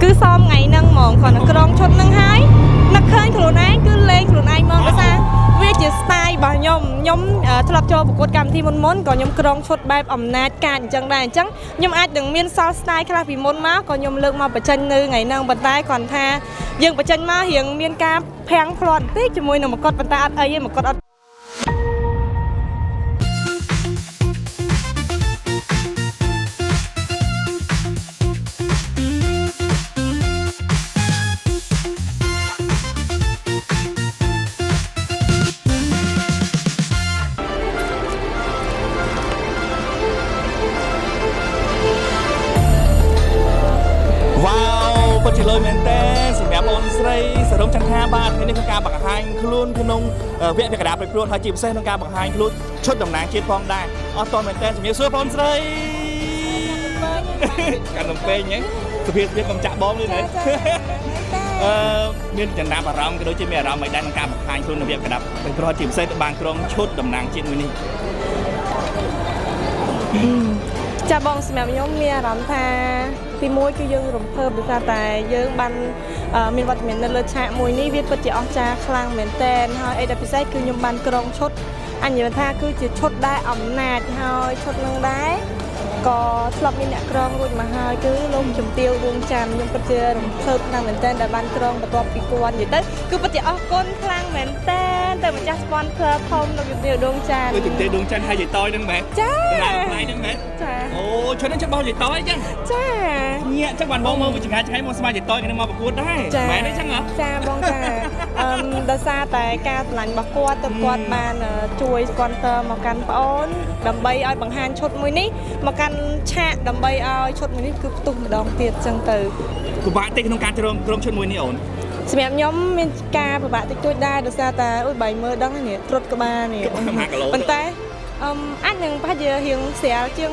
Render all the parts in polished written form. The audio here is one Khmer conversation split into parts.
cứ xóm ngày nâng mòn còn nó krong chốt nâng hái nó khơiខ្លួនឯងគឺលេងខ្លួនឯងមកដោយសារវាជា style របស់ខ្ញុំធ្លាប់ចូលប្រកួតកម្មវិធីមុនក៏ខ្ញុំក្រងឈុតបែបអំណាចការអញ្ចឹងដែរអញ្ចឹងខ្ញុំអាចនឹងមានសល់ style ខ្លះពីមុនមកក៏ខ្ញុំលើកមកបញ្ចេញនៅថ្ងៃហ្នឹងប៉ុន្តែគាត់ថាយើងបញ្ចេញមករៀងមានការភាំងផ្លាត់តិចជាមួយនឹងមកុដប៉ុន្តែអត់អីទេមកុដអត់ជាលុយមែនតើសម្រាប់អូនស្រីសរុបចង់ថាបាទថ្ងៃនេះគឺការបង្ហាញខ្លួនក្នុងវគ្គពាក្យកណ្ដាលប្រព្រឹត្តហើយជាពិសេសក្នុងការបង្ហាញខ្លួនឈុតតំណាងជាតិផងដែរអត់តមែនតើជំរាបសួរបងស្រីកាន់តំពេញហ្នឹងសុភាពវាកុំចាក់បងនេះណាមានចំណាប់អារម្មណ៍ក៏ដូចជាមានអារម្មណ៍មិនដែរក្នុងការបង្ហាញខ្លួននៅវគ្គកណ្ដាលប្រព្រឹត្តជាពិសេសទៅបានក្រុមឈុតតំណាងជាតិមួយនេះចាបងសម្រាប់ខ្ញុំមានអារម្មណ៍ថាទីមួយគឺយើងរំភើបដោយសារតែយើងបានមានវត្តមាននៅលើឆាកមួយនេះវាពិតជាអស្ចារ្យខ្លាំងមែនទែនហើយអីដែលពិសេសគឺខ្ញុំបានក្រងឈុតអញ្ញថាគឺជាឈុតដែលអំណាចហើយឈុតនឹងដែរក៏ធ្លាប់មានអ្នកក្រងរួចមកហើយគឺលោកជំទាវរួមចាន់ខ្ញុំពិតជារំភើបខ្លាំងមែនទែនដែលបានក្រងបន្ទាប់ពីគាត់និយាយទៅគឺពិតជាអរគុណខ្លាំងមែនទែនទៅម្ចាស់ sponsor ធំលោកជំទាវដួងចាន់ជំទាវដួងចាន់ហើយយាយតយហ្នឹងមែនចាផ្នែកហ្នឹងមែនចាអូឈុតហ្នឹងចិត្តបោះយាយតយអញ្ចឹងចាញាក់ចឹងបានបងមើលចង្ហាចង្ហៃមកស្មាយាយតយគ្នាមកប្រកួតដែរមែនទេចឹងហ៎ចាបងចាដោយសារតែការឆ្លាញ់របស់គាត់ទៅគាត់បានជួយ sponsor មកកាន់ប្អូនដើម្បីឲ្យបង្ហាញឈុតមួយនេះមកកាន់ឆាកដើម្បីឲ្យឈុតមួយនេះគឺផ្ទុះម្ដងទៀតចឹងទៅពិបាកតិចក្នុងការក្រុមឈុតមួយនេះអូនសម្រាប់ខ្ញុំមានការពិបាកតិចតួចដែរដោយសារតែអូយបាយមើលដឹងនេះត្រុតក្បាលនេះប៉ុន្តែអាចនឹងប្រហែលជារៀងស្រាលជាង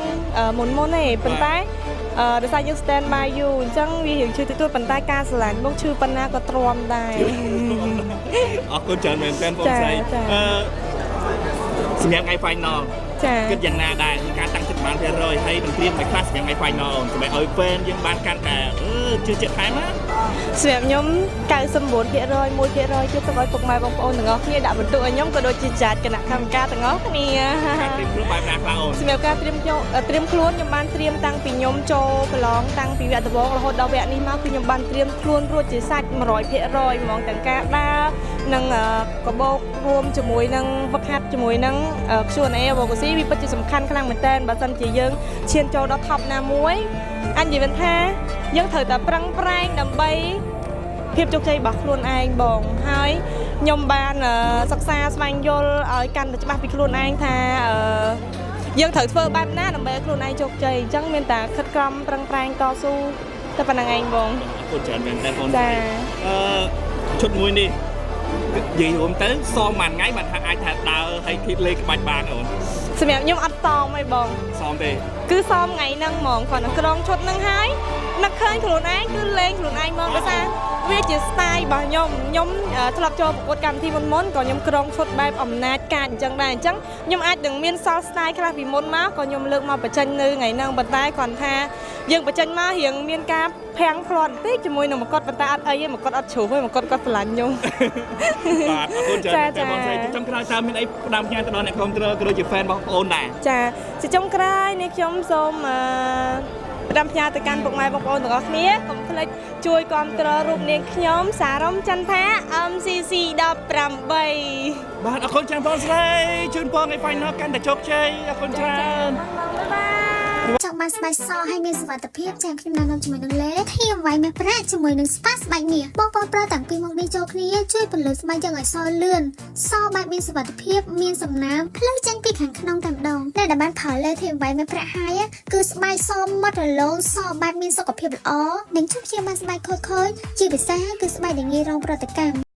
មុនទេប៉ុន្តែដោយសារយើង stand by you អញ្ចឹងវារៀងឈឺតិចតួចប៉ុន្តែការស្រឡាញ់មកឈឺប៉ុណ្ណាក៏ទ្រាំដែរអរគុណច្រើនមែនទែនបងស្រីសម្រាប់ថ្ងៃ final គិតយ៉ាងណាដែរការតាំងចិត្តបាន100%ហើយនឹងត្រៀមឲ្យខ្លះសម្រាប់ថ្ងៃ final អូនសម្រាប់ឲ្យ fan យើងបានកាន់តែជឿជាក់ថែមណាសម្រាប់ខ្ញុំ 99% 1% គឺទៅឲ្យពុកម៉ែបងប្អូនទាំងអស់គ្នាដាក់បន្ទុកឲ្យខ្ញុំក៏ដូចជាចាត់គណៈកម្មការទាំងអស់គ្នាត្រៀមខ្លួនបែបណាខ្លះអូនសម្រាប់ការត្រៀមខ្លួនខ្ញុំបានត្រៀមតាំងពីខ្ញុំចូលប្រឡងតាំងពីវគ្គដំបូងរហូតដល់វគ្គនេះមកគឺខ្ញុំបានត្រៀមខ្លួនរួចជាសាច់ 100% ហ្មងទាំងការដើរនិងកបោករួមជាមួយនឹងវឹកហាត់ជាមួយនឹង Q&A របស់កូស៊ីវាពិតជាសំខាន់ខ្លាំងមែនតើបើសិនជាយើងឈានចូលដល់ top ណាមួយអញ្ញវិញថាយើងត្រូវតែប្រឹងប្រែងដើម្បីភាពជោគជ័យរបស់ខ្លួនឯងបងហើយខ្ញុំបានសិក្សាស្វែងយល់ឲ្យកាន់តែច្បាស់ពីខ្លួនឯងថាយើងត្រូវធ្វើបែបណាដើម្បីឲ្យខ្លួនឯងជោគជ័យអញ្ចឹងមានតែខិតខំប្រឹងប្រែងតស៊ូតែប៉ុណ្្នឹងឯងបងអរគុណច្រើនមែនតើបងឈុតមួយនេះនិយាយរួមទៅសមមួយថ្ងៃបានថាអាចថាដើរឲ្យគិតលេខក្បាច់បានអូនសម្រាប់ខ្ញុំអត់សមអីបងសមទេគឺសមថ្ងៃហ្នឹងហ្មងគាត់នឹងក្រងឈុតហ្នឹងហើយនឹកឃើញខ្លួនឯងគឺលេងខ្លួនឯងមកដោយសារវាជា style របស់ខ្ញុំធ្លាប់ចូលប្រកួតកម្មវិធីមុនក៏ខ្ញុំក្រងឈុតបែបអំណាចការអញ្ចឹងដែរអញ្ចឹងខ្ញុំអាចនឹងមានសល់ style ខ្លះពីមុនមកក៏ខ្ញុំលើកមកបញ្ចេញនៅថ្ងៃហ្នឹងប៉ុន្តែគាត់ថាយើងបញ្ចេញមករៀងមានការភាំងផ្លាត់តិចជាមួយនឹងមកុដប៉ុន្តែអត់អីទេមកុដអត់ជ្រុះទេមកុដគាត់ស្រឡាញ់ខ្ញុំបាទអរគុណច្រើនតែបងស្រីចុងក្រោយតើមានអីផ្ដាំផ្ញើទៅដល់អ្នកគ្រប់គ្រងក៏ដូចជា fan របស់បងប្អូនដែរចាជាចុងក្រោយនេះខ្ញុំសូមផ្ដាំផ្ញើទៅកាន់ពុកម៉ែបងប្អូនទាំងអស់គ្នាកុំភ្លេចជួយគ្រប់គ្រងរូបនាងខ្ញុំសារ៉ុំចន្ទថា MCC 18បាទអរគុណច្រើនបងស្រីជូនពរថ្ងៃ final កាន់តែជោគជ័យអរគុណច្រើនចង់បានស្បែកសឲ្យមានសុវត្ថិភាពចាំខ្ញុំណែនាំជាមួយនឹងលេធាមវាយមេប្រាក់ជាមួយនឹងស្ប៉ាស្បែកមាសបងប្អូនប្រើតាំងពីមកនេះចូលគ្នាជួយពន្លឺស្បែកយើងឲ្យសលឿនសបែបមានសុវត្ថិភាពមានសំណើមភ្លឺចេញពីខាងក្នុងតែម្ដងតែដែលបានផលលេធាមវាយមេប្រាក់ហើយគឺស្បែកសមាត់រលោងសបែបមានសុខភាពល្អនិងជួយព្យាបាលស្បែកខូចជាពិសេសគឺស្បែកដែលងាយរងប្រតិកម្ម